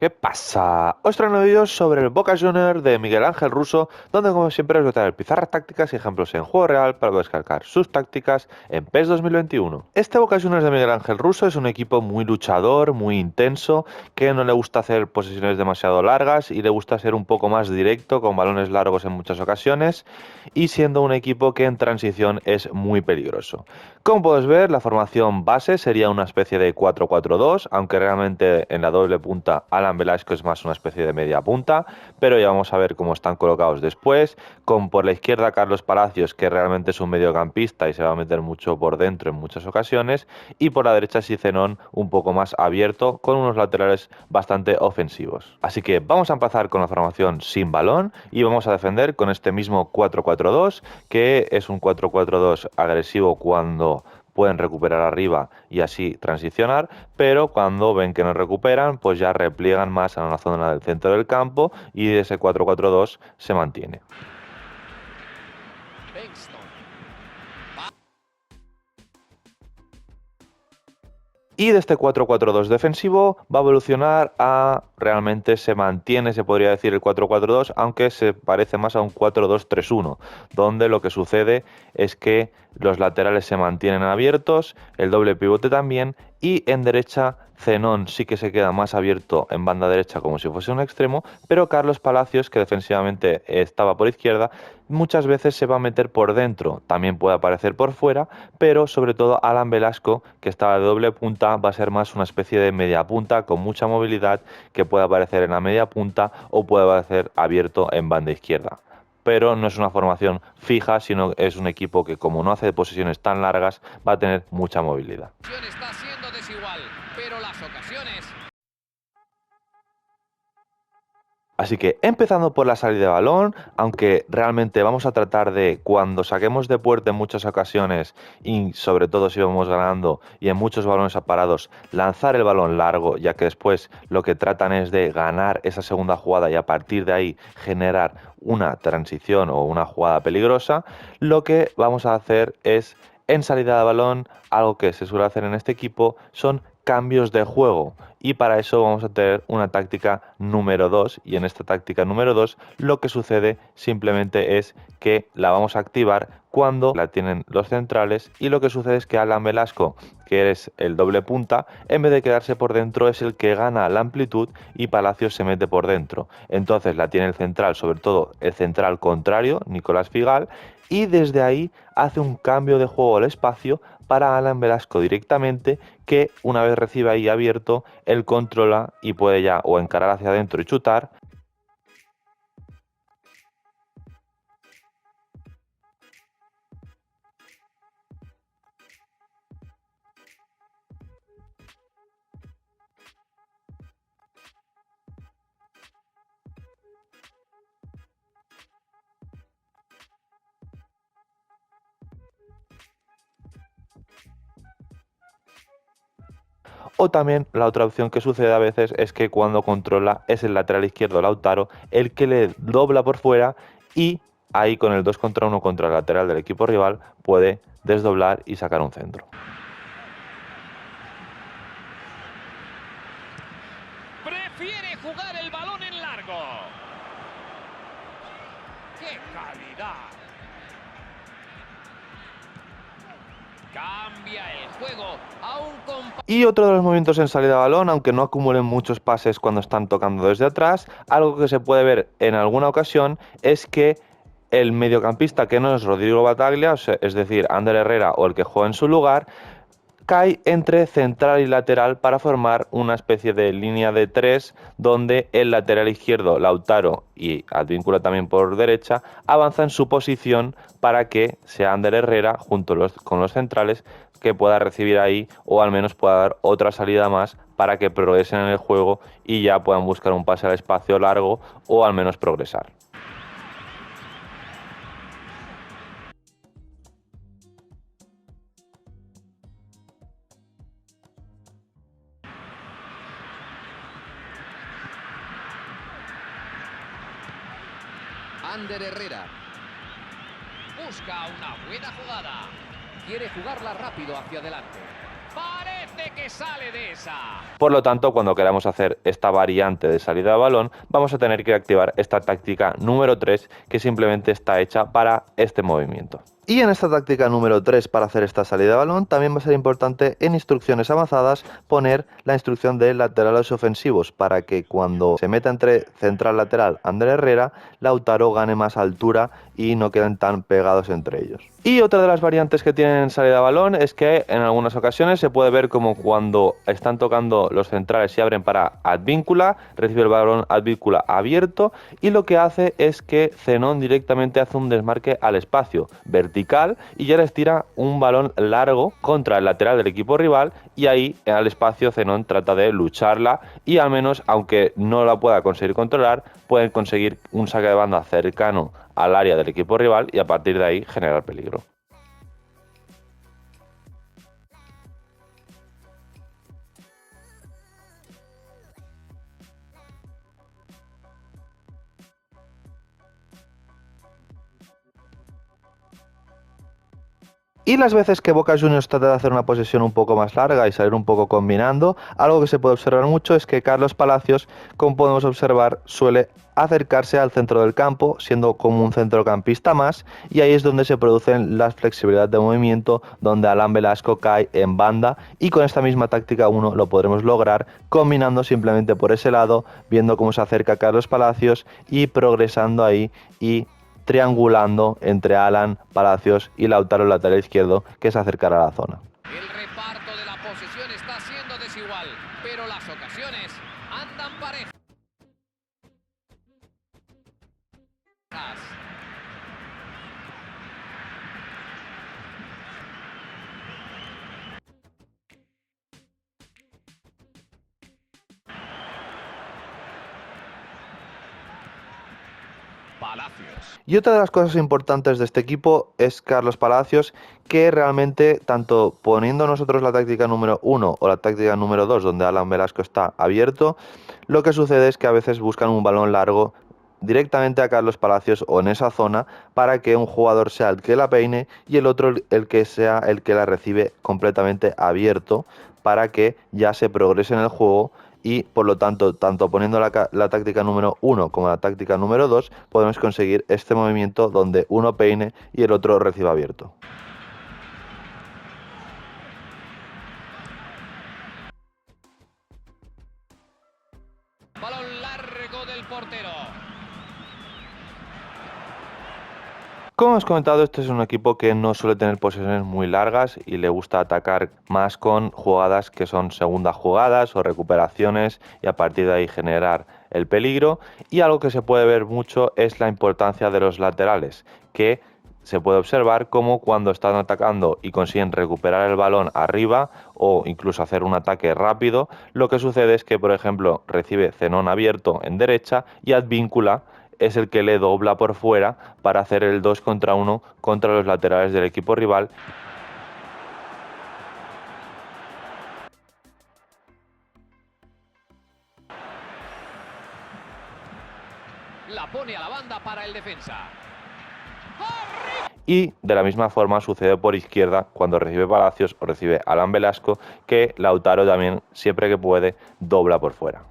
¿Qué pasa? Os traigo un vídeo sobre el Boca Juniors de Miguel Ángel Russo, donde como siempre os voy a traer pizarras tácticas y ejemplos en juego real para descargar sus tácticas en PES 2021. Este Boca Juniors de Miguel Ángel Russo es un equipo muy luchador, muy intenso, que no le gusta hacer posesiones demasiado largas y le gusta ser un poco más directo, con balones largos en muchas ocasiones, y siendo un equipo que en transición es muy peligroso. Como puedes ver, la formación base sería una especie de 4-4-2, aunque realmente en la doble punta Alan Velasco es más una especie de media punta, pero ya vamos a ver cómo están colocados después, con por la izquierda Carlos Palacios, que realmente es un mediocampista y se va a meter mucho por dentro en muchas ocasiones, y por la derecha Sicenón un poco más abierto, con unos laterales bastante ofensivos. Así que vamos a empezar con la formación sin balón y vamos a defender con este mismo 4-4-2, que es un 4-4-2 agresivo cuando pueden recuperar arriba y así transicionar, pero cuando ven que no recuperan, pues ya repliegan más a una zona del centro del campo y ese 4-4-2 se mantiene. Y de este 4-4-2 defensivo va a evolucionar a, realmente se mantiene, se podría decir, el 4-4-2, aunque se parece más a un 4-2-3-1, donde lo que sucede es que los laterales se mantienen abiertos, el doble pivote también, y en derecha Zenón sí que se queda más abierto en banda derecha como si fuese un extremo, pero Carlos Palacios, que defensivamente estaba por izquierda, muchas veces se va a meter por dentro, también puede aparecer por fuera, pero sobre todo Alan Velasco, que estaba de doble punta, va a ser más una especie de media punta con mucha movilidad, que puede aparecer en la media punta o puede aparecer abierto en banda izquierda. Pero no es una formación fija, sino es un equipo que, como no hace posesiones tan largas, va a tener mucha movilidad. Está siendo desigual, pero las ocasiones... Así que empezando por la salida de balón, aunque realmente vamos a tratar de, cuando saquemos de puerta en muchas ocasiones y sobre todo si vamos ganando y en muchos balones parados, lanzar el balón largo, ya que después lo que tratan es de ganar esa segunda jugada y a partir de ahí generar una transición o una jugada peligrosa, lo que vamos a hacer es, en salida de balón, algo que se suele hacer en este equipo, son cambios de juego, y para eso vamos a tener una táctica número 2, y en esta táctica número 2 lo que sucede simplemente es que la vamos a activar cuando la tienen los centrales, y lo que sucede es que Alan Velasco, que es el doble punta, en vez de quedarse por dentro es el que gana la amplitud y Palacios se mete por dentro. Entonces la tiene el central, sobre todo el central contrario, Nicolás Figal, y desde ahí hace un cambio de juego al espacio para Alan Velasco directamente, que una vez recibe ahí abierto, él controla y puede ya o encarar hacia adentro y chutar. O también la otra opción que sucede a veces es que cuando controla es el lateral izquierdo Lautaro el que le dobla por fuera, y ahí con el 2 contra 1 contra el lateral del equipo rival puede desdoblar y sacar un centro. Prefiere jugar el balón en largo. ¡Qué calidad! Cambia el juego a un Y otro de los movimientos en salida de balón, aunque no acumulen muchos pases cuando están tocando desde atrás, algo que se puede ver en alguna ocasión es que el mediocampista, que no es Rodrigo Bataglia, es decir, Ander Herrera o el que juega en su lugar, cae entre central y lateral para formar una especie de línea de tres, donde el lateral izquierdo, Lautaro, y Advíncula también por derecha, avanza en su posición para que sea Ander Herrera junto con los centrales, que pueda recibir ahí o al menos pueda dar otra salida más para que progresen en el juego y ya puedan buscar un pase al espacio largo o al menos progresar. Ander Herrera. Busca una buena jugada. Quiere jugarla rápido hacia adelante. Parece que sale de esa. Por lo tanto, cuando queramos hacer esta variante de salida de balón, vamos a tener que activar esta táctica número 3, que simplemente está hecha para este movimiento. Y en esta táctica número 3 para hacer esta salida de balón también va a ser importante en instrucciones avanzadas poner la instrucción de laterales ofensivos para que cuando se meta entre central lateral Ander Herrera, Lautaro gane más altura y no queden tan pegados entre ellos. Y otra de las variantes que tienen salida de balón es que en algunas ocasiones se puede ver como cuando están tocando los centrales y abren para Advíncula, recibe el balón Advíncula abierto y lo que hace es que Zenón directamente hace un desmarque al espacio vertical y ya les tira un balón largo contra el lateral del equipo rival y ahí al espacio Zenón trata de lucharla y al menos, aunque no la pueda conseguir controlar, pueden conseguir un saque de banda cercano al área del equipo rival y a partir de ahí generar peligro. Y las veces que Boca Juniors trata de hacer una posesión un poco más larga y salir un poco combinando, algo que se puede observar mucho es que Carlos Palacios, como podemos observar, suele acercarse al centro del campo, siendo como un centrocampista más, y ahí es donde se producen las flexibilidad de movimiento, donde Alan Velasco cae en banda, y con esta misma táctica 1 lo podremos lograr, combinando simplemente por ese lado, viendo cómo se acerca Carlos Palacios y progresando ahí y triangulando entre Alan, Palacios y Lautaro, el lateral izquierdo, que se acercará a la zona. El reparto de la posesión está siendo desigual, pero las ocasiones andan parejas. Palacios. Y otra de las cosas importantes de este equipo es Carlos Palacios, que realmente, tanto poniendo nosotros la táctica número 1 o la táctica número 2, donde Alan Velasco está abierto, lo que sucede es que a veces buscan un balón largo directamente a Carlos Palacios o en esa zona para que un jugador sea el que la peine y el otro el que sea el que la recibe completamente abierto para que ya se progrese en el juego. Y por lo tanto, tanto poniendo la táctica número 1 como la táctica número 2, podemos conseguir este movimiento donde uno peine y el otro reciba abierto. Balón largo del portero. Como hemos comentado, este es un equipo que no suele tener posesiones muy largas y le gusta atacar más con jugadas que son segundas jugadas o recuperaciones y a partir de ahí generar el peligro. Y algo que se puede ver mucho es la importancia de los laterales, que se puede observar como cuando están atacando y consiguen recuperar el balón arriba o incluso hacer un ataque rápido, lo que sucede es que, por ejemplo, recibe Zenón abierto en derecha y Advíncula es el que le dobla por fuera para hacer el 2 contra 1 contra los laterales del equipo rival. La pone a la banda para el defensa. Y de la misma forma sucede por izquierda cuando recibe Palacios o recibe Alan Velasco, que Lautaro también, siempre que puede, dobla por fuera.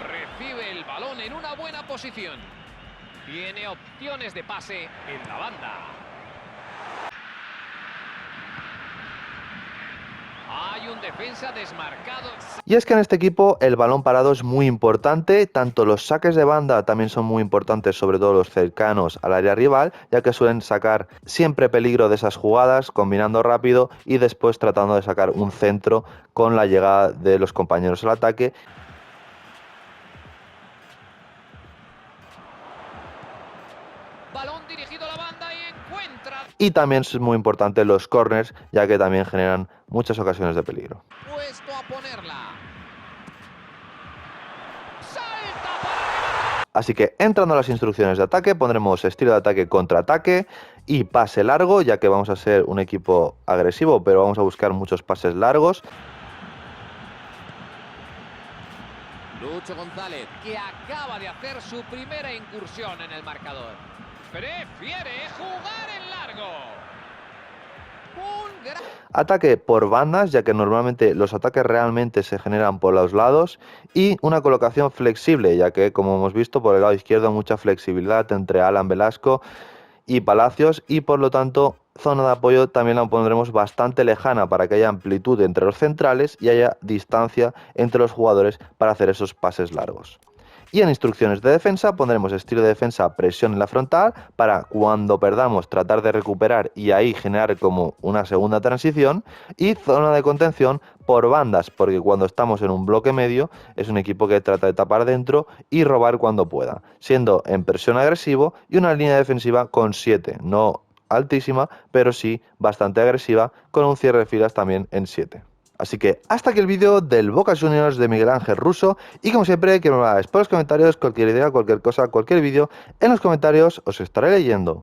Recibe el balón en una buena posición. Tiene opciones de pase en la banda. Hay un defensa desmarcado. Y es que en este equipo el balón parado es muy importante, tanto los saques de banda también son muy importantes, sobre todo los cercanos al área rival, ya que suelen sacar siempre peligro de esas jugadas, combinando rápido y después tratando de sacar un centro con la llegada de los compañeros al ataque. Balón dirigido a la banda y encuentra. Y también es muy importante los corners, ya que también generan muchas ocasiones de peligro. Puesto a ponerla. Salta para... Así que entrando a las instrucciones de ataque, pondremos estilo de ataque contraataque y pase largo, ya que vamos a ser un equipo agresivo, pero vamos a buscar muchos pases largos. Lucho González, que acaba de hacer su primera incursión en el marcador. Prefiere jugar en largo. Ataque por bandas, ya que normalmente los ataques realmente se generan por los lados, y una colocación flexible, ya que como hemos visto por el lado izquierdo mucha flexibilidad entre Alan Velasco y Palacios, y por lo tanto zona de apoyo también la pondremos bastante lejana para que haya amplitud entre los centrales y haya distancia entre los jugadores para hacer esos pases largos. Y en instrucciones de defensa pondremos estilo de defensa presión en la frontal para cuando perdamos tratar de recuperar y ahí generar como una segunda transición, y zona de contención por bandas, porque cuando estamos en un bloque medio es un equipo que trata de tapar dentro y robar cuando pueda, siendo en presión agresivo, y una línea defensiva con 7, no altísima, pero sí bastante agresiva, con un cierre de filas también en 7. Así que hasta aquí el vídeo del Boca Juniors de Miguel Ángel Russo, y como siempre que me lo hagáis por los comentarios, cualquier idea, cualquier cosa, cualquier vídeo, en los comentarios os estaré leyendo.